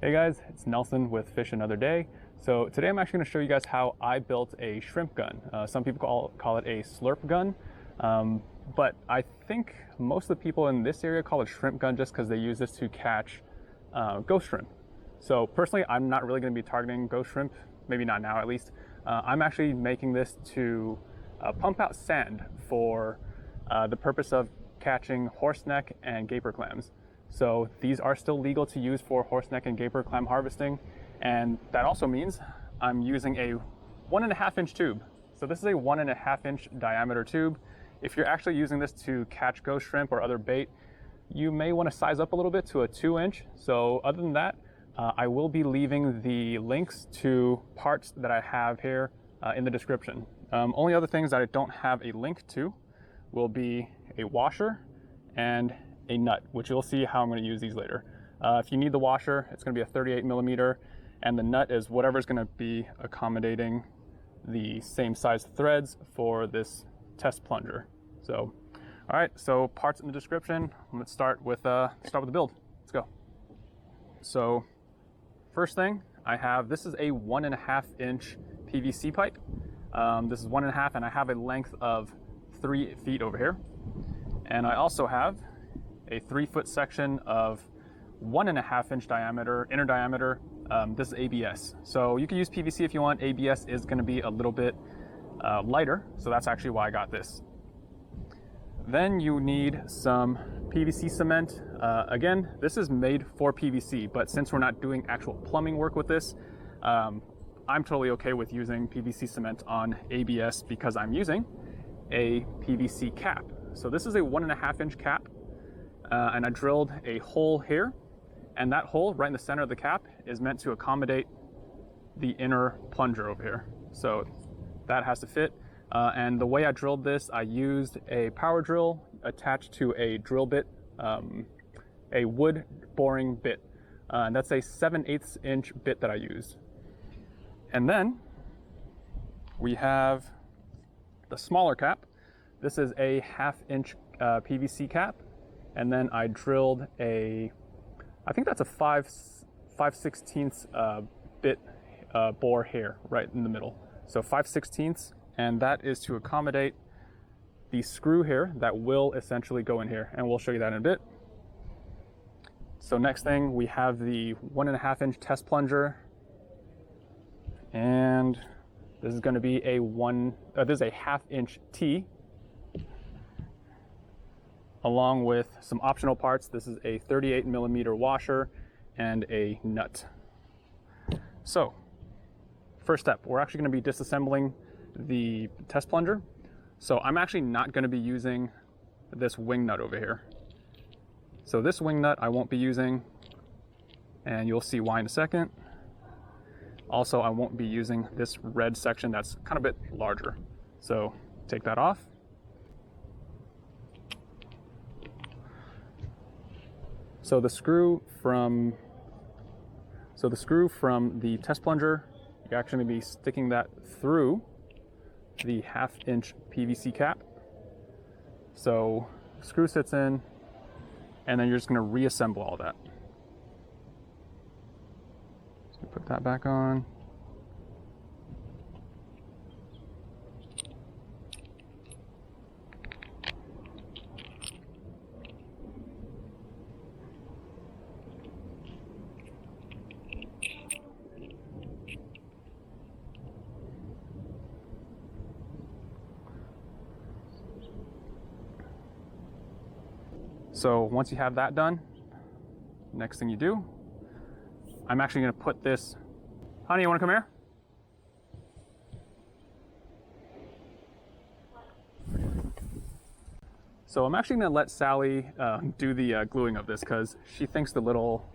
Hey guys, it's Nelson with Fish Another Day. So today I'm actually going to show you guys how I built a shrimp gun. Some people call it a slurp gun, but I think most of the people in this area call it shrimp gun just because they use this to catch ghost shrimp. So personally, I'm not really going to be targeting ghost shrimp, maybe not now at least. I'm actually making this to pump out sand for the purpose of catching horseneck and gaper clams. So these are still legal to use for horseneck and gaper clam harvesting. And that also means I'm using a 1.5 inch tube. So this is a 1.5 inch diameter tube. If you're actually using this to catch ghost shrimp or other bait, you may want to size up a little bit to a 2 inch. So other than that, I will be leaving the links to parts that I have here in the description. Only other things that I don't have a link to will be a washer and a nut, which you'll see how I'm going to use these later. If you need the washer, it's going to be a 38 millimeter, and the nut is whatever's going to be accommodating the same size threads for this test plunger. So, all right, so parts in the description. Let's start with the build. Let's go. So, first thing I have, this is a 1.5 inch PVC pipe. This is 1.5, and I have a length of 3 feet over here. And I also have a 3-foot section of 1.5 inch diameter, inner diameter. This is ABS. So you can use PVC if you want. ABS is going to be a little bit lighter, so that's actually why I got this. Then you need some PVC cement. Again, this is made for PVC, but since we're not doing actual plumbing work with this, I'm totally okay with using PVC cement on ABS because I'm using a PVC cap. So this is a 1.5 inch cap. And I drilled a hole here, and that hole right in the center of the cap is meant to accommodate the inner plunger over here. So that has to fit. And the way I drilled this, I used a power drill attached to a drill bit, a wood boring bit. And that's a 7/8 inch bit that I used. And then we have the smaller cap. This is a 1/2 inch PVC cap. And then I drilled I think that's a 5/16 bit bore here, right in the middle. So 5/16, and that is to accommodate the screw here that will essentially go in here, and we'll show you that in a bit. So next thing, we have the 1.5 inch test plunger, and this is going to be this is a 1/2 inch T, along with some optional parts. This is a 38 millimeter washer and a nut. So, first step, we're actually going to be disassembling the test plunger. So I'm actually not going to be using this wing nut over here. So this wing nut I won't be using, and you'll see why in a second. Also, I won't be using this red section that's kind of a bit larger. So take that off. So the screw from the test plunger, you're actually going to be sticking that through the 1/2 inch PVC cap. So the screw sits in, and then you're just going to reassemble all that. So put that back on. So once you have that done, next thing you do, I'm actually going to put this. Honey, you want to come here? So I'm actually going to let Sally do the gluing of this because she thinks the little,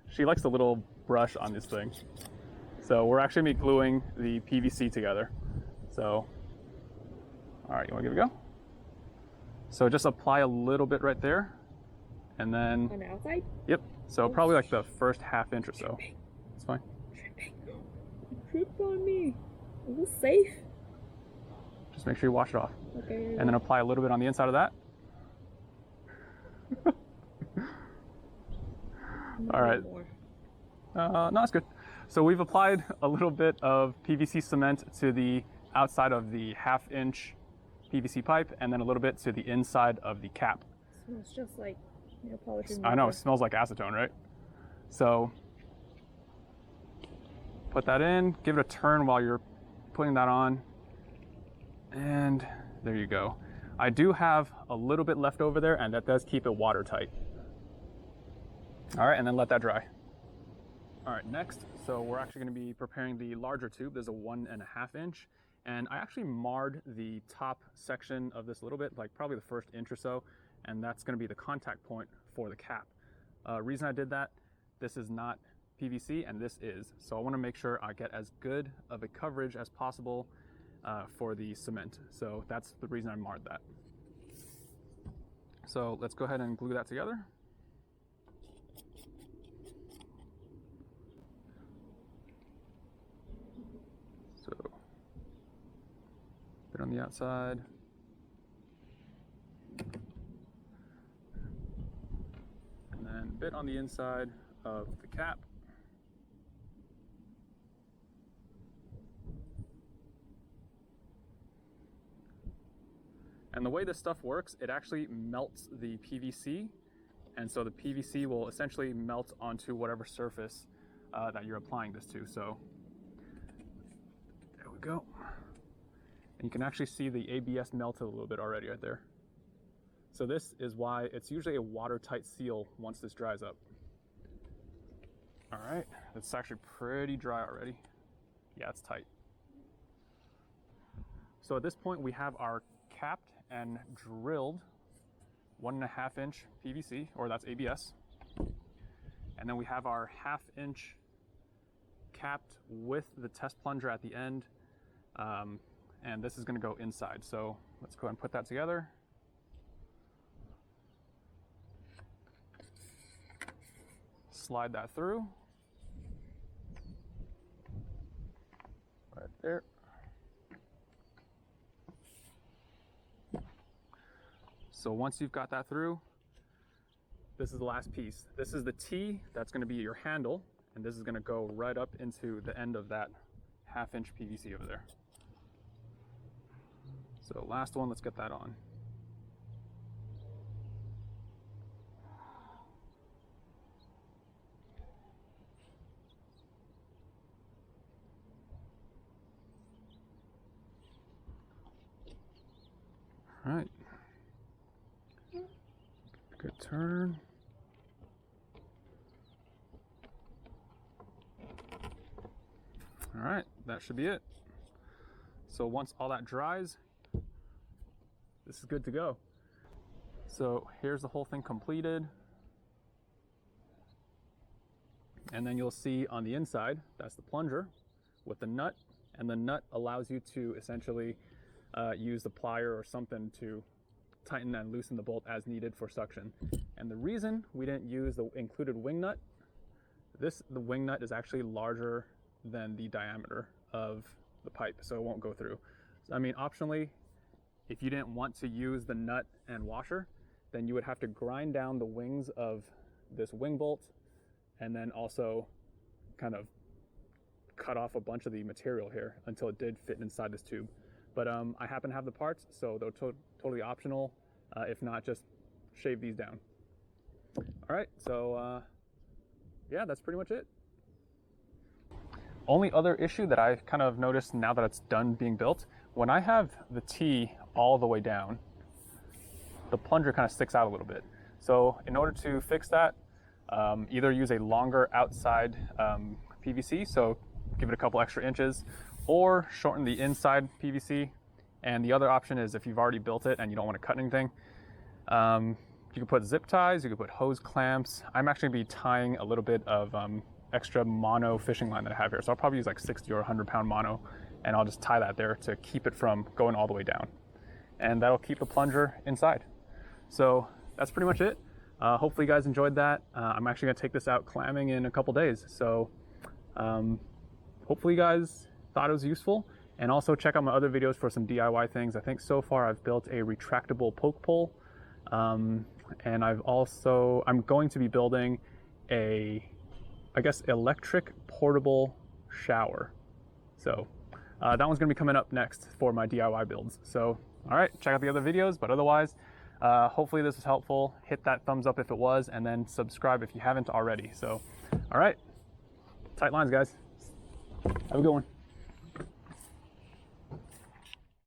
she likes the little brush on this thing. So we're actually going to be gluing the PVC together. So, all right, you want to give it a go? So just apply a little bit right there, and then on the outside? Yep. So probably like the first 1/2 inch or so. It's fine. Tripped on me. Is this safe? Just make sure you wash it off. Okay. And then apply a little bit on the inside of that. All right. More. No, that's good. So we've applied a little bit of PVC cement to the outside of the 1/2 inch PVC pipe, and then a little bit to the inside of the cap. Smells just like nail polish remover. I know, it smells like acetone, right? So put that in, give it a turn while you're putting that on, and there you go. I do have a little bit left over there, and that does keep it watertight. All right, and then let that dry. All right, next, so we're actually gonna be preparing the larger tube. There's a 1.5 inch, and I actually marred the top section of this a little bit, like probably the first inch or so, and that's gonna be the contact point for the cap. Reason I did that, this is not PVC and this is, so I wanna make sure I get as good of a coverage as possible for the cement. So that's the reason I marred that. So let's go ahead and glue that together. So, bit on the outside. And then a bit on the inside of the cap. And the way this stuff works, it actually melts the PVC. And so the PVC will essentially melt onto whatever surface that you're applying this to. So there we go. And you can actually see the ABS melted a little bit already right there. So this is why it's usually a watertight seal once this dries up. All right, it's actually pretty dry already. Yeah, it's tight. So at this point we have our capped and drilled 1.5 inch PVC, or that's ABS. And then we have our 1/2 inch capped with the test plunger at the end. And this is gonna go inside. So let's go ahead and put that together. Slide that through. Right there. So once you've got that through, this is the last piece. This is the T that's gonna be your handle, and this is gonna go right up into the end of that 1/2 inch PVC over there. So last one, let's get that on. All right. Good turn. All right, that should be it. So once all that dries, this is good to go. So here's the whole thing completed. And then you'll see on the inside, that's the plunger with the nut, and the nut allows you to essentially use the plier or something to tighten and loosen the bolt as needed for suction. And the reason we didn't use the included wing nut, the wing nut is actually larger than the diameter of the pipe, so it won't go through. So, I mean, optionally, if you didn't want to use the nut and washer, then you would have to grind down the wings of this wing bolt and then also kind of cut off a bunch of the material here until it did fit inside this tube. But I happen to have the parts, so they're totally optional. If not, just shave these down. All right, so yeah, that's pretty much it. Only other issue that I've kind of noticed now that it's done being built, when I have the T all the way down, the plunger kind of sticks out a little bit. So in order to fix that, either use a longer outside PVC, so give it a couple extra inches, or shorten the inside PVC. And the other option is if you've already built it and you don't want to cut anything, you can put zip ties, you can put hose clamps. I'm actually going to be tying a little bit of extra mono fishing line that I have here. So I'll probably use like 60 or 100 pound mono, and I'll just tie that there to keep it from going all the way down. And that'll keep the plunger inside. So that's pretty much it. Hopefully you guys enjoyed that. I'm actually gonna take this out clamming in a couple days. So hopefully you guys thought it was useful. And also check out my other videos for some DIY things. I think so far I've built a retractable poke pole. And I'm going to be building I guess, electric portable shower. So that one's gonna be coming up next for my DIY builds. So, all right, check out the other videos, but otherwise, hopefully this was helpful. Hit that thumbs up if it was, and then subscribe if you haven't already. So, all right, tight lines, guys. Have a good one.